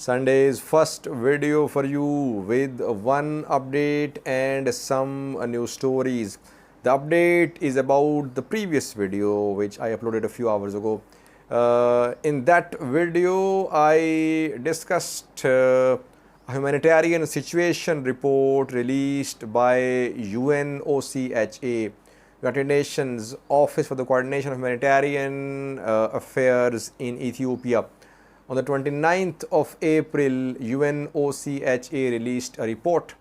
Sunday's first video for you with one update and some new stories. The update is about the previous video which I uploaded a few hours ago. In that video, I discussed a humanitarian situation report released by UNOCHA, United Nations Office for the Coordination of Humanitarian Affairs in Ethiopia. On the 29th of April, UNOCHA released a report,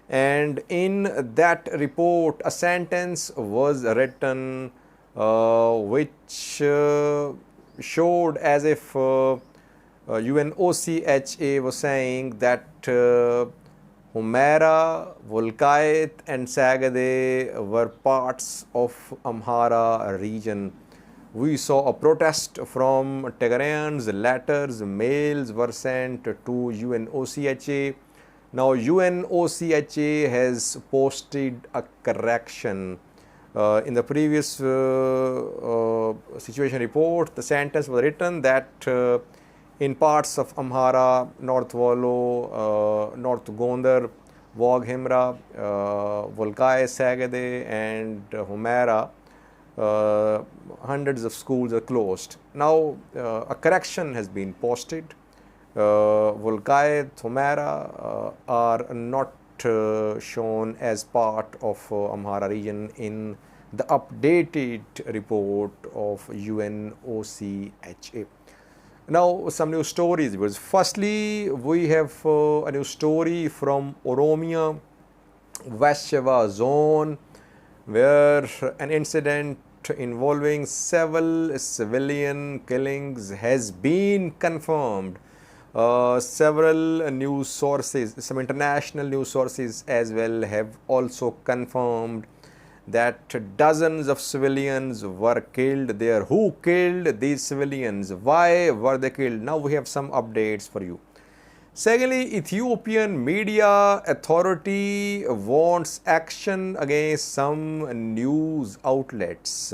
and in that report a sentence was written which showed as if UNOCHA was saying that Humera, Volkait and Sagade were parts of Amhara region. We saw a protest from Tigrayans. Letters, mails were sent to UNOCHA. Now UNOCHA has posted a correction. In the previous situation report, the sentence was written that in parts of Amhara, North Wollo, North Gondar, Wog Himra, Volkai, Sagade and Humera, hundreds of schools are closed. Now a correction has been posted. Volkai, Humera are not shown as part of Amhara region in the updated report of UNOCHA. Now some new stories. Firstly, we have a new story from Oromia, West Shoa zone, where an incident involving several civilian killings has been confirmed. Several news sources, some international news sources as well, have also confirmed that dozens of civilians were killed there. Who killed these civilians? Why were they killed? Now we have some updates for you. Secondly, Ethiopian media authority wants action against some news outlets.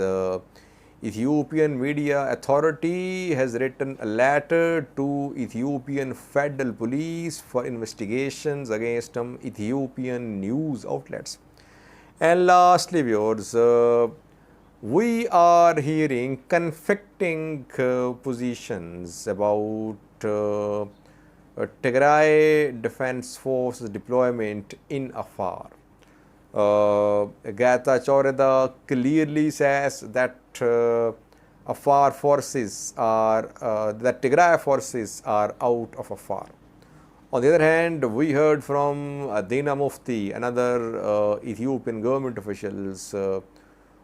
Ethiopian media authority has written a letter to Ethiopian federal police for investigations against some Ethiopian news outlets. And lastly, viewers, we are hearing conflicting positions about Tigray Defense Forces deployment in Afar. Gata Chaureda clearly says that Afar forces are, that Tigray forces are out of Afar. On the other hand, we heard from Dina Mufti, another Ethiopian government officials,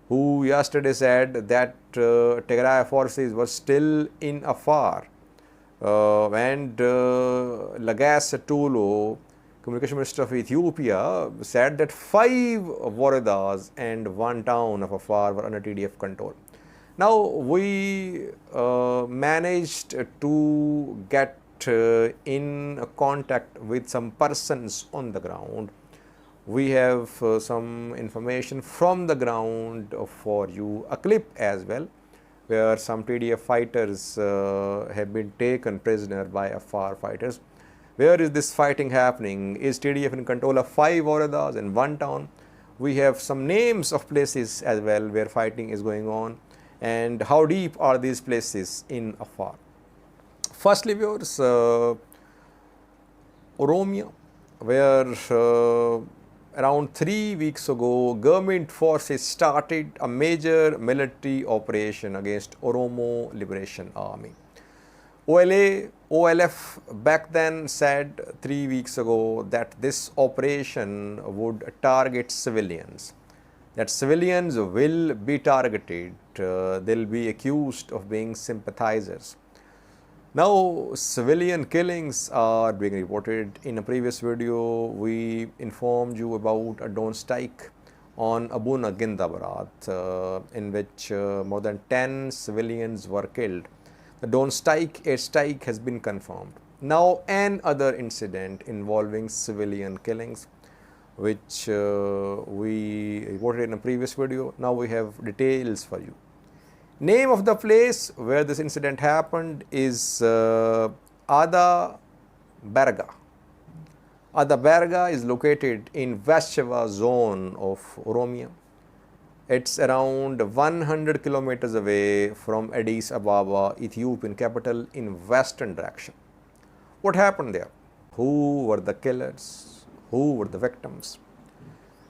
who yesterday said that Tigray forces were still in Afar. And Lagas Tulo, Communication Minister of Ethiopia, said that 5 Woredas and 1 town of Afar were under TDF control. Now we managed to get in contact with some persons on the ground. We have some information from the ground for you, a clip as well, where some TDF fighters have been taken prisoner by Afar fighters. Where is this fighting happening? Is TDF in control of 5 Woredas and 1 town? We have some names of places as well where fighting is going on, and how deep are these places in Afar. Firstly, viewers, Oromia, where around 3 weeks ago, government forces started a major military operation against Oromo Liberation Army. OLA, OLF back then said 3 weeks ago that this operation would target civilians, that civilians will be targeted, they'll be accused of being sympathizers. Now civilian killings are being reported. In a previous video, we informed you about a drone strike on Abuna Gindabarat, in which more than 10 civilians were killed. The drone strike, air strike, has been confirmed. Now another incident involving civilian killings, which we reported in a previous video. Now we have details for you. Name of the place where this incident happened is Ada Berga. Berga is located in West Shoa zone of Oromia. It's around 100 kilometers away from Addis Ababa, Ethiopian capital, in western direction. What happened there? Who were the killers? Who were the victims?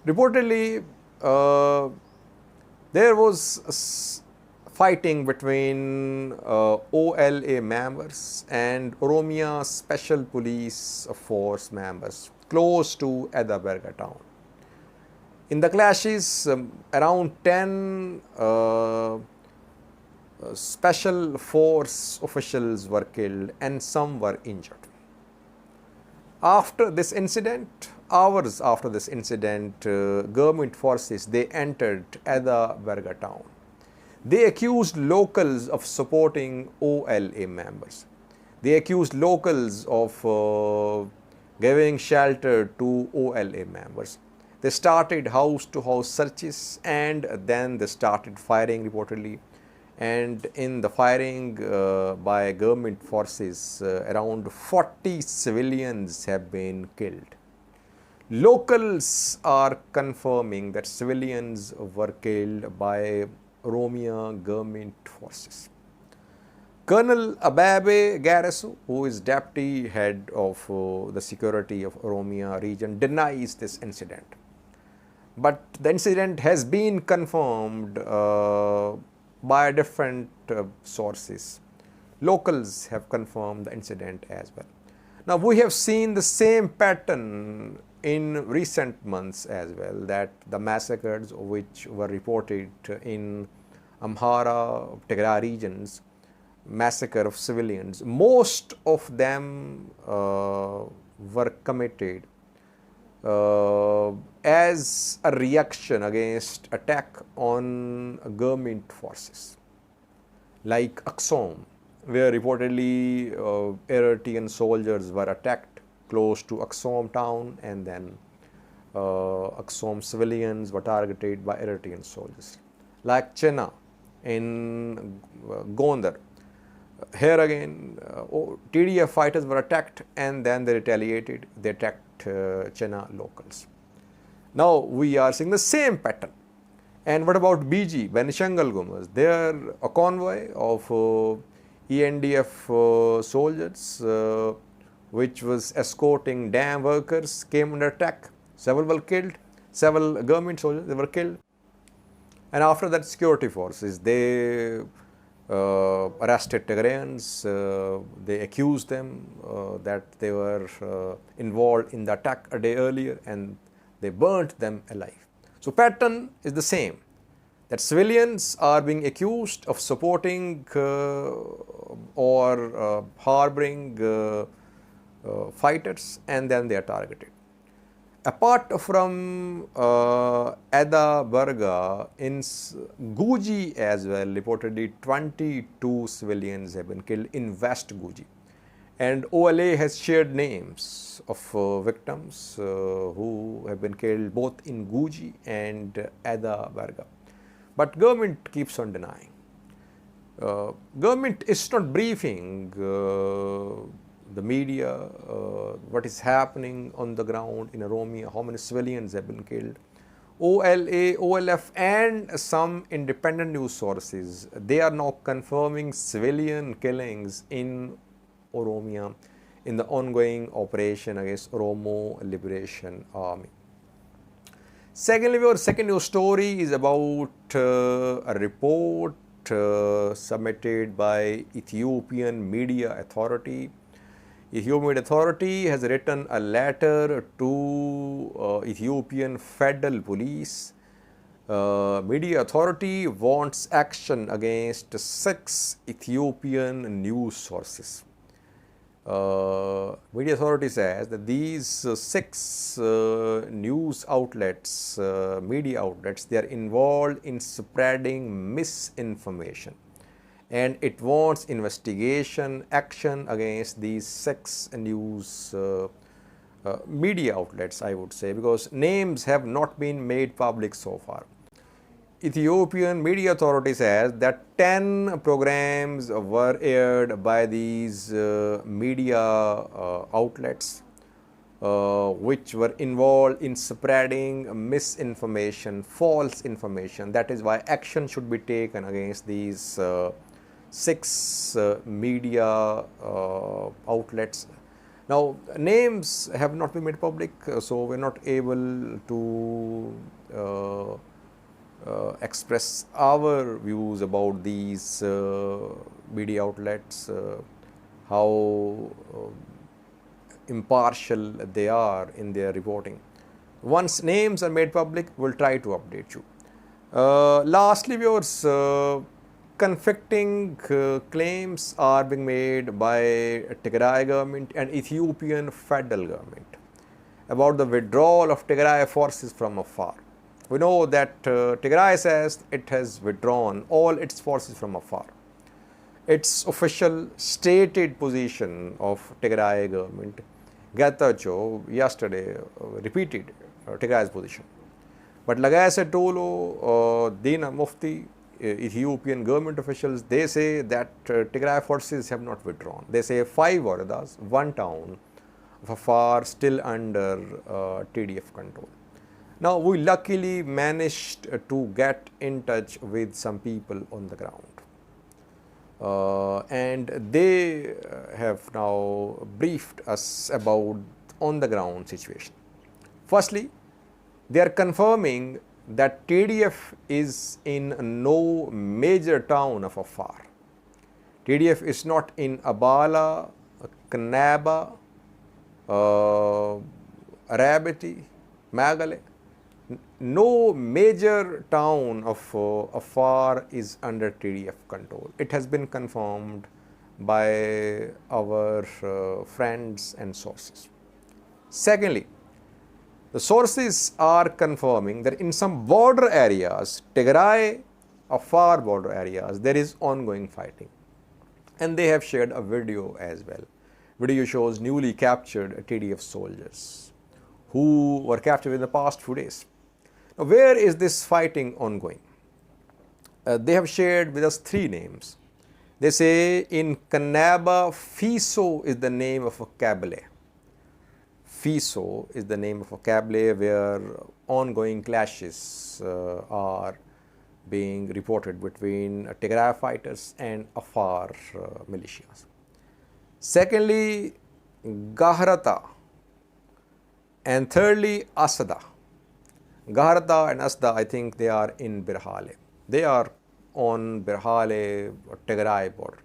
Reportedly, there was fighting between OLA members and Oromia Special Police Force members close to Berga town. In the clashes, around 10 special force officials were killed and some were injured. After this incident, hours after this incident, government forces, they entered Berga town. They accused locals of supporting OLA members. They accused locals of giving shelter to OLA members. They started house-to-house searches and then they started firing reportedly. And in the firing by government forces, around 40 civilians have been killed. Locals are confirming that civilians were killed by Oromia government forces. Colonel Ababe Garasu, who is deputy head of the security of Oromia region, denies this incident. But the incident has been confirmed by different sources. Locals have confirmed the incident as well. Now, we have seen the same pattern in recent months as well, that the massacres which were reported in Amhara-Tigray regions, massacre of civilians, most of them were committed as a reaction against attack on government forces, like Aksom, where reportedly Eritrean soldiers were attacked close to Aksom town, and then Aksom civilians were targeted by Eritrean soldiers. Like Chena in Gondar, here again TDF fighters were attacked and then they retaliated, they attacked Chena locals. Now we are seeing the same pattern. And what about BG, Benishangal Gumas? There a convoy of ENDF soldiers which was escorting dam workers came under attack. Several were killed, several government soldiers, they were killed. And after that, security forces, they arrested Tigrayans, they accused them that they were involved in the attack a day earlier, and they burnt them alive. So pattern is the same, that civilians are being accused of supporting or harboring fighters, and then they are targeted. Apart from Berga, in Guji as well, reportedly 22 civilians have been killed in West Guji. And OLA has shared names of victims who have been killed both in Guji and Berga. But government keeps on denying. Government is not briefing the media, what is happening on the ground in Oromia, how many civilians have been killed. OLA, OLF and some independent news sources, they are now confirming civilian killings in Oromia in the ongoing operation against Oromo Liberation Army. Secondly, our second news story is about a report submitted by Ethiopian Media Authority. Ethiopian Authority has written a letter to Ethiopian Federal Police. Media Authority wants action against 6 Ethiopian news sources. Media Authority says that these 6 news outlets, media outlets, they are involved in spreading misinformation. And it wants investigation, action against these 6 news media outlets, I would say, because names have not been made public so far. Ethiopian media authority says that 10 programs were aired by these media outlets which were involved in spreading misinformation, false information. That is why action should be taken against these 6 media outlets. Now, names have not been made public, so we're not able to express our views about these media outlets, how impartial they are in their reporting. Once names are made public, we'll try to update you. Lastly, viewers, conflicting claims are being made by Tigray government and Ethiopian federal government about the withdrawal of Tigray forces from Afar. We know that Tigray says it has withdrawn all its forces from Afar. Its official stated position of Tigray government, Getachew, yesterday repeated Tigray's position. But Lagay Tolo, Dina Mufti, Ethiopian government officials, they say that Tigray forces have not withdrawn. They say 5 waradas, 1 town of Afar still under TDF control. Now, we luckily managed to get in touch with some people on the ground. And they have now briefed us about on the ground situation. Firstly, they are confirming that TDF is in no major town of Afar. TDF is not in Abala, Kanaba, Arabati, Magale. No major town of Afar is under TDF control. It has been confirmed by our friends and sources. Secondly, the sources are confirming that in some border areas, Tigray-Afar border areas, there is ongoing fighting. And they have shared a video as well. Video shows newly captured TDF soldiers who were captured in the past few days. Now, where is this fighting ongoing? They have shared with us 3 names. They say in Kanaba, Fiso is the name of a Kabyle. Fiso is the name of a Kabyle where ongoing clashes are being reported between Tigray fighters and Afar militias. Secondly, Gahrata, and thirdly, Asada. Gahrata and Asda, I think they are in Birhale. They are on Birhale Tigray border.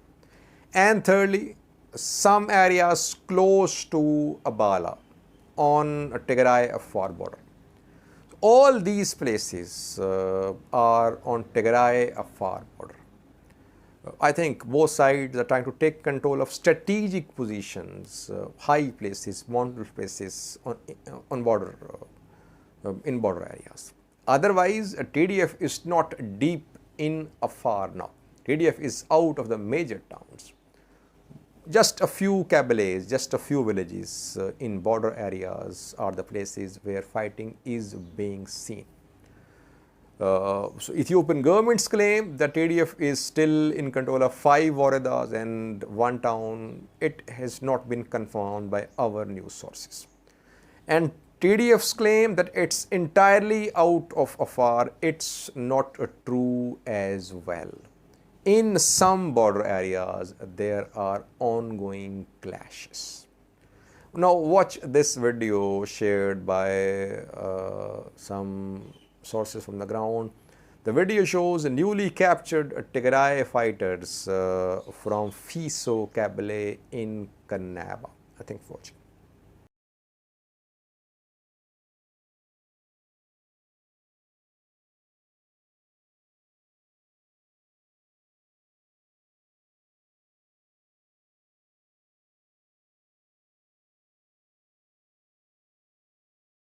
And thirdly, some areas close to Abala on Tigray-Afar border. All these places are on Tigray-Afar border. I think both sides are trying to take control of strategic positions, high places, mountain places on border, in border areas. Otherwise, TDF is not deep in Afar now. TDF is out of the major towns. Just a few Kabyles, just a few villages in border areas are the places where fighting is being seen. So Ethiopian government's claim that TDF is still in control of 5 waradas and 1 town, it has not been confirmed by our news sources. And TDF's claim that it's entirely out of Afar, it's not true as well. In some border areas, there are ongoing clashes. Now, watch this video shared by some sources from the ground. The video shows newly captured Tigray fighters from Fiso Kabyle in Kanaba. I think watch.